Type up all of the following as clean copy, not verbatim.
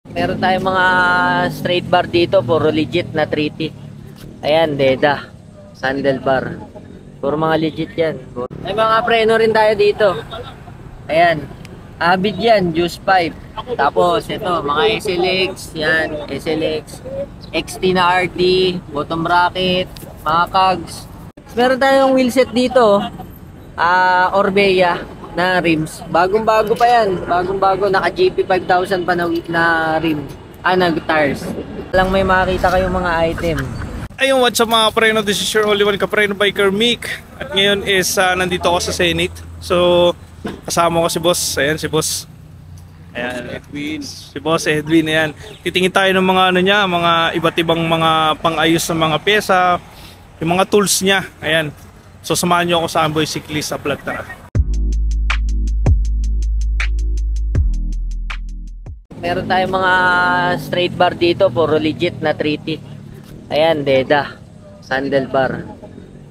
Meron tayong mga straight bar dito, puro legit na 3T. Ayan, Deda, handlebar. Puro mga legit yan. May mga preno rin tayo dito. Ayan, Avid yan, Juice 5. Tapos ito, mga SLX, yan, SLX. XT na RT, bottom bracket, mga cogs. Meron tayong wheelset dito, Orbea na rims. Bagong-bago pa yan. Bagong-bago, naka GP 5000 pa na rim. Na tires. Lang may makita kayong mga item. Ayun, what's up mga preno? This is your only one kapreno biker Mick. At ngayon is nandito ako sa Senate. So, kasama ko si boss. Ayan si boss. Ayan, Edwin. Si boss Edwin, ayan. Titingin tayo ng mga ano niya, mga iba't ibang mga pang-ayos ng mga pyesa, yung mga tools niya. Ayan. So, samahan niyo ako sa Amboy Cyclist sa vlog, tara. Meron tayong mga straight bar dito, puro legit na 3T. Ayan, Deda, handlebar.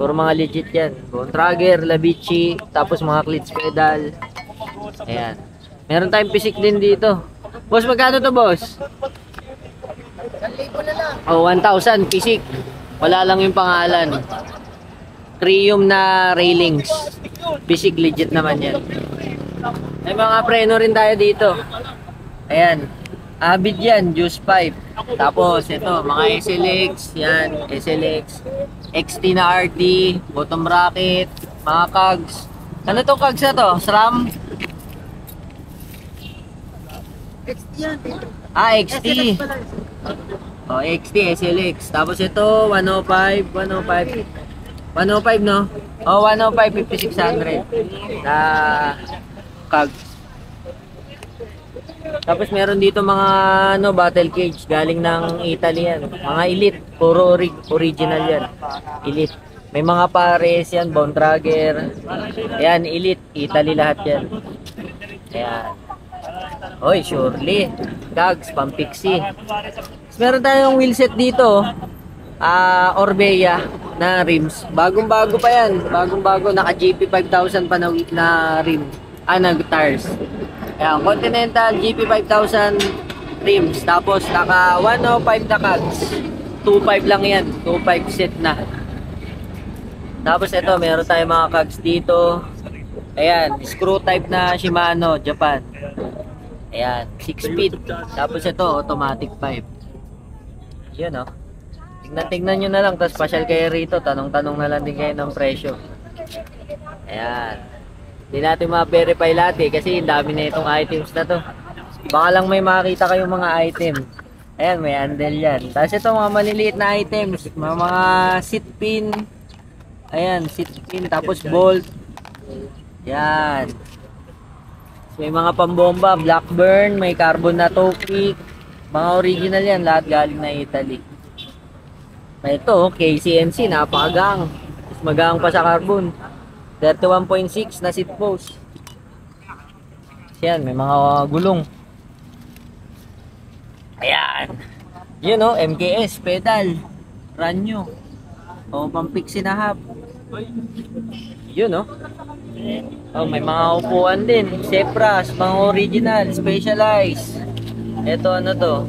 Puro mga legit yan. Bontrager, Labici, tapos mga clits pedal. Ayan. Meron tayong pisik din dito. Boss, magkano to, boss? 1,000 na lang. Oh, 1,000 pisik. Wala lang yung pangalan. Creum na railings. Pisik legit naman yan. May mga preno rin tayo dito. Ayan, Avid yan, Juice 5. Tapos ito, mga SLX, yan, SLX. XT na RT, bottom bracket, mga cogs. Ano to cogs na to? SRAM? XT yan. XT. Oh, XT, SLX. Tapos ito, 105, 105. 105 no? Oh, 105, 5600 na cogs. Tapos meron dito mga battle cage galing ng Italy yan. Mga elite, puro original yan. Elite. May mga pares yan, Bontrager. Ayan, elite, Italy lahat yan. Ayan. Oy, surely. Gags, Pampixie. Meron tayong wheelset dito, Orbea na rims. Bagong-bago pa yan. Bagong-bago, naka GP 5000 pa na rim. Na tires. Ayan, Continental GP 5000 rims. Tapos naka 105 na cogs. 2.5 lang yan. 2.5 set na. Tapos ito, meron tayong mga cogs dito. Ayan, screw type na Shimano, Japan. Ayan, 6 speed. Tapos ito, automatic 5. Yun oh. Tingnan nyo na lang. Tapos pasyal kayo rito. Tanong-tanong na lang din kayo ng presyo. Ayan. Hindi natin ma-verify lahat kasi dami na itong items na to. Baka lang may makita kayong mga item. Ayan, may handle yan. Tapos ito mga maliliit na items. Mga seat pin. Ayan, seat pin. Tapos bolt. Yan. May mga pambomba. Blackburn. May carbon na toe kick. Mga original yan. Lahat galing na Italy. Ito, KCNC. Napakagang. Mas magang pa sa carbon. 31.6 na seat post. Yan, may mga gulong. Ayan. Yun o, MKS, pedal. Ranyo. O, Pampixie na hub. Yun o. May mga upuan din. Sepras, mga original, Specialized. Ito ano to?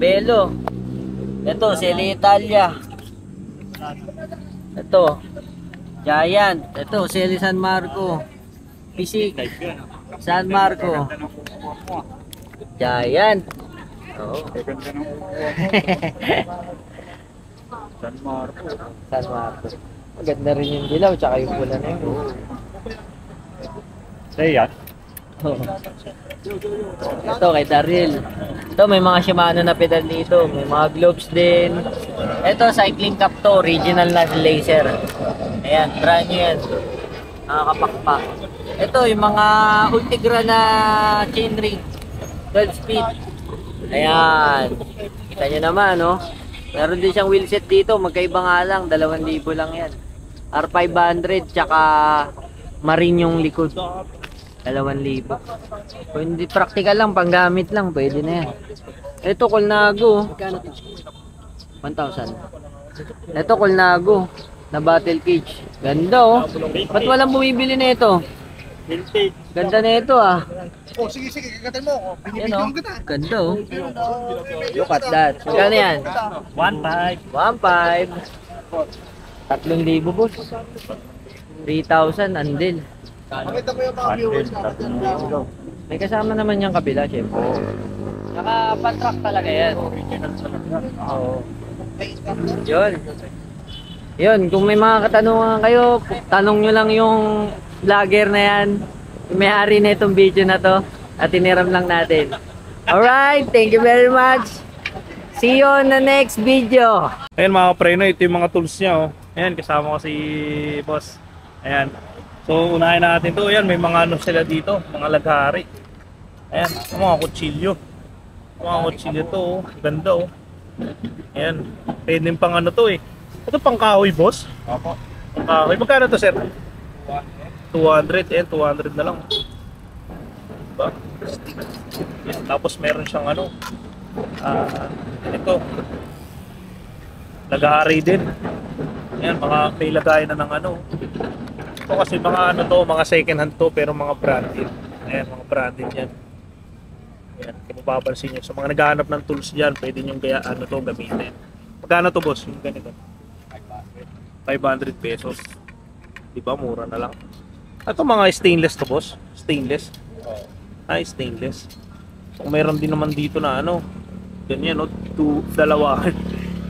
Belo. Ito, Sele Italia. Ito. Giant. Ito, Sele San Marco. Pisik. San Marco. Giant. Oo. San Marco. San Marco. Maganda rin yung dilaw, tsaka yung pula na yun. Ayan. Ito, kay Daryl. Ito, may mga Shimano na pedal dito. May mga gloves din. Ito, cycling cap to. Original na laser. Ayan, brand new yan. Nakakapakpak. Ito, yung mga Ultegra na chainring. 12 speed. Ayan. Kita nyo naman, no? Meron din siyang wheelset dito. Magkaiba nga lang. 2,000 lang yan. R500, tsaka marine yung likod. 2,000. Kung hindi practical lang, panggamit lang, pwede na yan. Ito, Colnago. 1,000. Ito, Colnago. Na battle cage. Ganda oh. Ba't walang bumibili na ito? Vintage. Ganda na ito ah. Oh, sige, kagatin mo. Yan Binibigyan oh. kita. Ganda oh. Look at that. Magkano yan? 1.5. 1.5. 3,000 boss. 3,000 andil. Pakita mo yung mga viewers natin. May kasama naman yung kabila, syempre. Naka-patrack talaga yan. Oo. Yun. Yun, kung may mga katanungan kayo, tanong nyo lang yung vlogger na yan. Yung may-ari na itong video na to. At tiniram lang natin. Alright, thank you very much. See you on the next video. Ayan mga kapreno, ito yung mga tools niya oh. Ayan, kasama ko si boss. Ayan. So unahin natin to. Ayan, may mga ano sila dito, mga laghari. Ayan, mga kutsilyo. Mga kutsilyo to oh. Ganda oh. Ayan, pwede pang ano to eh. Ito pang kahoy boss? Opo. Pang kahoy. Magkano to sir? 200. Ayan, 200 na lang. Diba? Ayan, tapos meron siyang ano. Ito. Laghari din. Ayan, mga may lagay na ng ano. Ito kasi mga ano to, mga second hand to pero mga branded. Ayan, mga branded yan. Ayan, kung mapapansin nyo. Sa mga naghahanap ng tools dyan, pwede nyo gaya ano to gamitin. Magkano to boss? Yung ganito? 500 pesos. Diba, mura na lang. Ito mga stainless to boss. Stainless. Ay, stainless. So, meron din naman dito na ano. Ganyan no, dalawahan.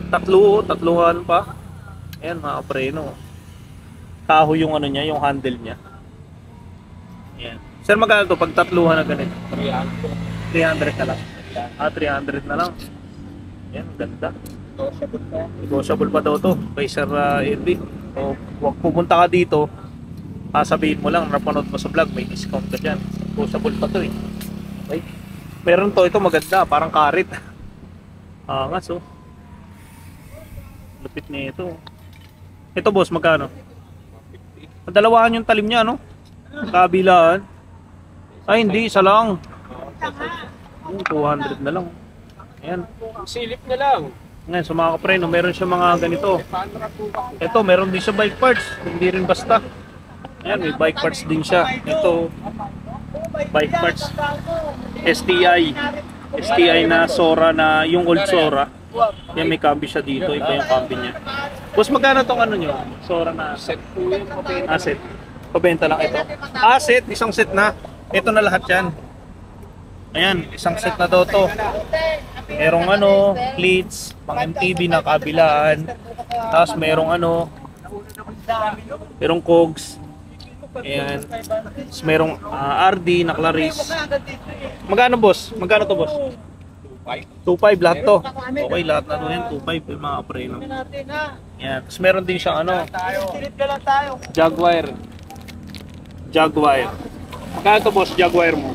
Tatluhan pa. Ayan mga preno. Kahoy yung ano niya, yung handle niya. Ayan. Sir, magkano to pag tatluhan na ganito? 300 na lang. 300 na lang. Ayan, ganda. Negotiable pa daw to kay Sir Irby. So, huwag pumunta ka dito. Sabihin mo lang, napanood mo sa vlog, may discount ka dyan. Negotiable pa to eh. Okay. Meron to, ito maganda, parang karit. Angas oh. Lupit niya ito. Ito boss, magkano? Dalawahan yung talim niya, no? Kabilaan. Ay, hindi, isa lang. 200 na lang. Ayan. Silip na lang. Ngayon, sa mga kapreno, meron siya mga ganito. Ito, meron din siya bike parts. Hindi rin basta. Ayan, may bike parts din siya. Ito, bike parts. STI. STI na Sora na, yung old Sora. Yan, may cambio siya dito. Iba yung cambio niya. Boss, magkano tong ano nyo? Sora na set po yung asset. Pabenta lang ito. Asset, isang set na. Ito na lahat yan. Ayan, isang set na daw to. Merong ano, plates, pang MTB na kabilaan. Tapos merong ano, merong cogs. Ayan. Tapos merong RD na Clarice. Magkano boss? Magkano to boss? 2.5 lahat to. Okay, lahat na to yan. 2.5 yung mga preno. Ayan. Tapos meron din siyang ano, Jaguar. Magkano to boss, Jaguar mo?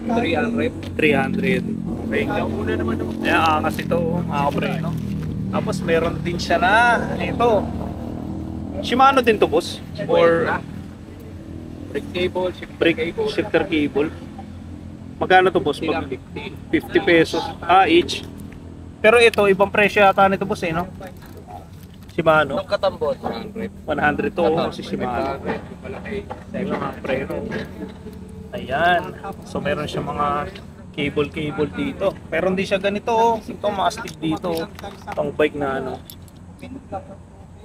300. Okay. Ayan, angas ito mga preno. Tapos meron din siya na ito. Shimano din to boss? Or brake shifter cable. Magkano to boss? 50 pesos. Each. Pero ito, ibang presyo yata nito boss eh, no? Shimano. Nung katambot, 100 to si Shimano. Ayun mga preno. Ayan. So meron siya mga cable dito. Pero hindi siya ganito oh. Ito mastic dito oh. Pang bike na ano.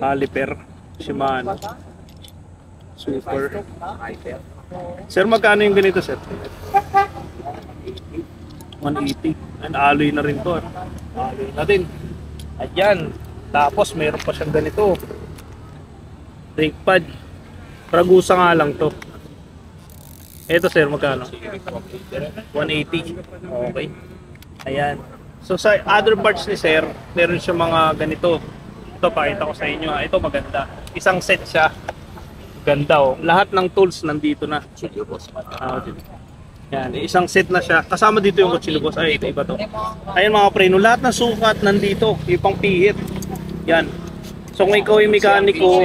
Caliper. Shimano. Super. Sir, magkano yung ganito, sir? 180. And alloy na rin to. Alloy na din. Ayan. Tapos meron pa siyang ganito. Brake pad. Ragusa nga lang to. Ito, sir, magkano? 180. Okay. Ayan. So sa other parts ni sir, meron siya mga ganito. Ito, pakita ko sa inyo. Ito maganda. Isang set siya. Ganda oh. Lahat ng tools nandito na. Yan, isang set na siya. Kasama dito yung kutsilyo boss. Ay, ito iba to. Ayan mga preno, lahat ng sukat nandito. Ipang pihit. Yan. So kung ikaw yung mekaniko,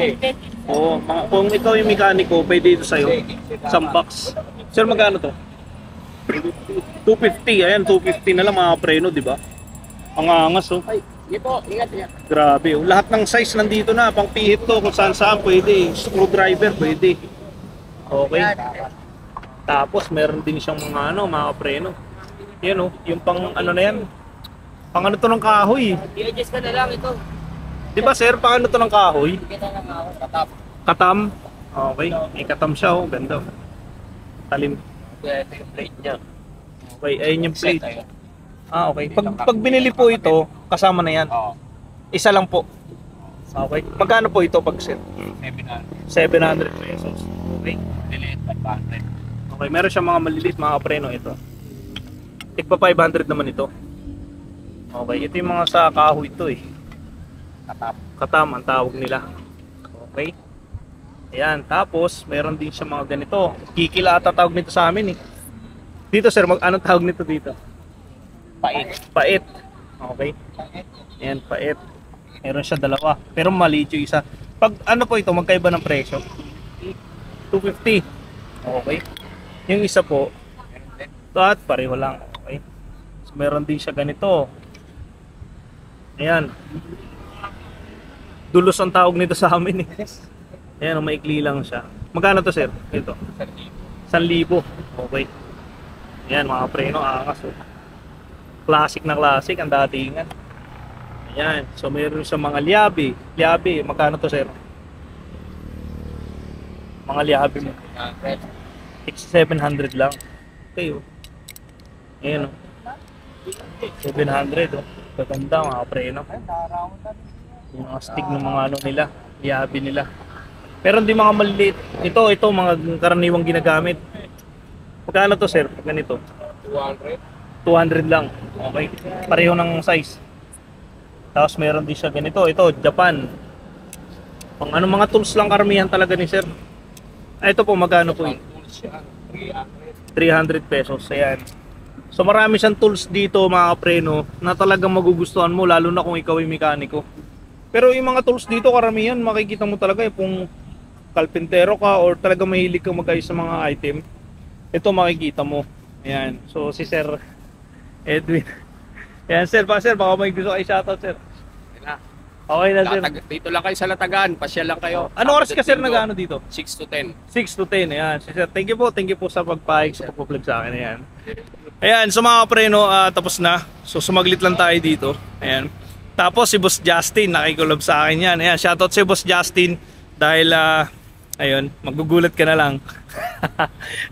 kung ikaw yung mekaniko, pwede ito sa'yo. Isang box. Sir, magkano to? 250. Ayan, 250 na lang mga preno, di ba? Ang angas oh. Hindi po, ingat. Grabe oh. Lahat ng size nandito na. Pang pihit to kung saan pwede. Screwdriver pwede. Okay. Tapos meron din siyang mga mga preno. Yan yung pang ano na yan. Pang ano to ng kahoy. I-adjust ka na lang ito. Di ba sir, pang ano to ng kahoy? Bigyan na lang ako. Katap. Katam. Okay, may katam siya ganda. Talim. Ito yung plate niya. Okay, ayun yung plate. Ayun. Okay. Pag binili po ito, kasama na yan. Oo. Isa lang po. Okay. Magkano po ito pag set? 700. 700 pesos. Okay. Delete 500. Okay, meron siya mga maliliit mga preno ito. Tigpa 500 naman ito. Okay, ito yung mga sa kahoy ito eh. Katap. Katam ang tawag nila. Okay. Ayan, tapos meron din siya mga ganito. Kikila ata tawag nito sa amin eh. Dito sir, anong tawag nito dito? Pait. Pait. Okay. Ayan, pait. Meron siya dalawa. Pero maliit yung isa. Pag ano po ito, magkaiba ng presyo? 250. Okay. Yung isa po, at pareho lang. Okay. So, meron din siya ganito. Ayan. Dulos ang tawag nito sa amin eh. Ayan, maikli lang siya. Magkano to sir? Ito. 1,000. Okay. Ayan, mga preno, angas. Classic na classic ang datingan. Ayan. So meron siya mga liabi. Liabi, magkano to sir? Mga liabi mo. 700 lang. Okay. Ayan 700 Gaganda mga preno. Yung mga stick ng mga ano nila, liabi nila. Pero hindi mga maliliit. Ito mga karaniwang ginagamit. Magkano to sir? Ganito. 200 lang. Okay. Pareho ng size. Tapos meron din siya ganito. Ito, Japan. Pang ano mga tools lang karamihan talaga ni sir. Ito po, magkano po? 300 pesos. Ayan. So marami siyang tools dito mga preno na talagang magugustuhan mo lalo na kung ikaw ay mekaniko. Pero yung mga tools dito karamihan makikita mo talaga kung kalpintero ka or talaga mahilig kang mag-ayos sa mga item. Ito makikita mo. Ayan. So si Sir Edwin. Ayan sir, baka may gusto kayo shoutout sir. Okay na sir. Dito lang kayo sa Latagan, pasyal lang kayo. Ano oras ka sir nag-ano dito? 6 to 10. 6 to 10, ayan. Sir, thank you po sa pagpahig sa pag-vlog sa akin, ayan. Ayan, so mga preno, tapos na. So sumaglit lang tayo dito, ayan. Tapos si Boss Justin, nakikulab sa akin yan. Ayan, shoutout si Boss Justin dahil, ayun, magugulat ka na lang.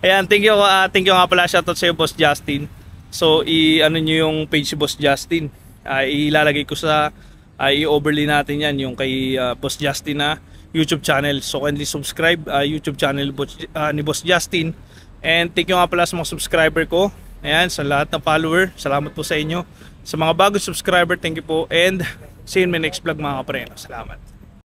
Ayan, thank you nga pala, shoutout sa Boss Justin. So, i-ano nyo yung page si Boss Justin. Ilalagay ko sa i-overlay natin yan yung kay Boss Justin na YouTube channel. So kindly subscribe YouTube channel ni Boss Justin. And thank you nga pala sa mga subscriber ko. Ayan, sa lahat ng follower, salamat po sa inyo. Sa mga bagong subscriber, thank you po. And see you in my next vlog mga kapreno. Salamat.